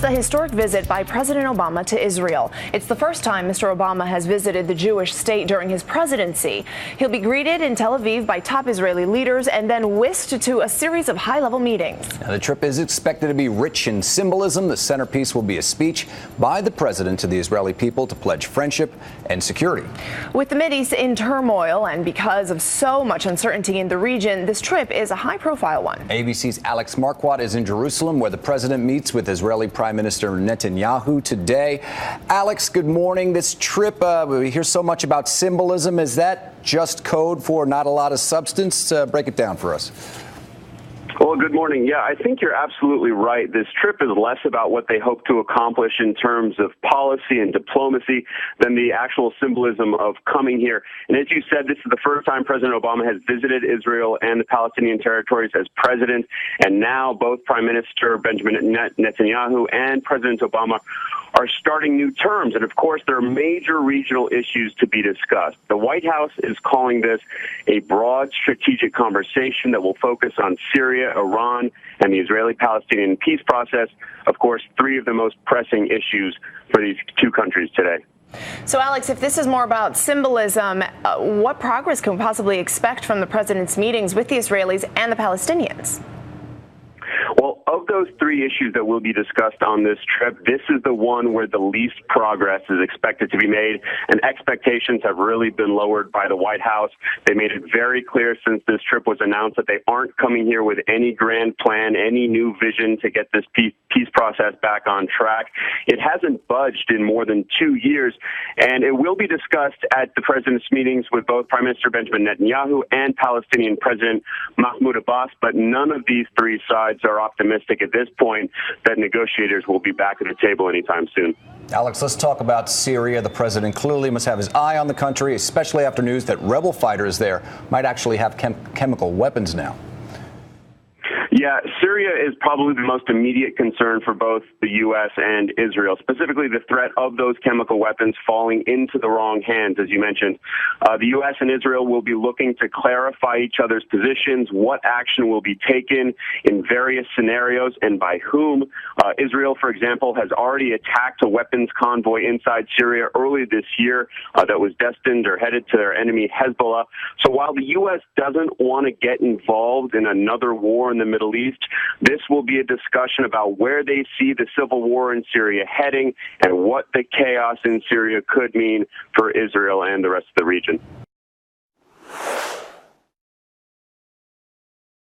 a historic visit by President Obama to Israel. It's the first time Mr. Obama has visited the Jewish state during his presidency. He'll be greeted in Tel Aviv by top Israeli leaders and then whisked to a series of high-level meetings. Now, the trip is expected to be rich in symbolism. The centerpiece will be a speech by the president to the Israeli people to pledge friendship and security. With the Mideast in turmoil and because of so much uncertainty in the region, this trip is a high-profile one. ABC's Alex Marquardt is in Jerusalem, where the president meets with Israeli Prime Minister Netanyahu today. Alex, good morning. This trip, we hear so much about symbolism. Is that just code for not a lot of substance? Break it down for us. Well, good morning. Yeah, I think you're absolutely right. This trip is less about what they hope to accomplish in terms of policy and diplomacy than the actual symbolism of coming here. And as you said, this is the first time President Obama has visited Israel and the Palestinian territories as president. And now both Prime Minister Benjamin Netanyahu and President Obama are starting new terms. And of course, there are major regional issues to be discussed. The White House is calling this a broad strategic conversation that will focus on Syria, Iran, and the Israeli-Palestinian peace process. Of course, three of the most pressing issues for these two countries today. So, Alex, if this is more about symbolism, what progress can we possibly expect from the president's meetings with the Israelis and the Palestinians? Well, of those three issues that will be discussed on this trip, this is the one where the least progress is expected to be made, and expectations have really been lowered by the White House. They made it very clear since this trip was announced that they aren't coming here with any grand plan, any new vision to get this peace process back on track. It hasn't budged in more than 2 years, and it will be discussed at the president's meetings with both Prime Minister Benjamin Netanyahu and Palestinian President Mahmoud Abbas, but none of these three sides are optimistic at this point that negotiators will be back at the table anytime soon. Alex, let's talk about Syria. The president clearly must have his eye on the country, especially after news that rebel fighters there might actually have chemical weapons now. Yeah, Syria is probably the most immediate concern for both the U.S. and Israel, specifically the threat of those chemical weapons falling into the wrong hands, as you mentioned. The U.S. and Israel will be looking to clarify each other's positions, what action will be taken in various scenarios, and by whom. Israel, for example, has already attacked a weapons convoy inside Syria early this year that was destined or headed to their enemy Hezbollah. So while the U.S. doesn't want to get involved in another war in the Middle East, this will be a discussion about where they see the civil war in Syria heading and what the chaos in Syria could mean for Israel and the rest of the region.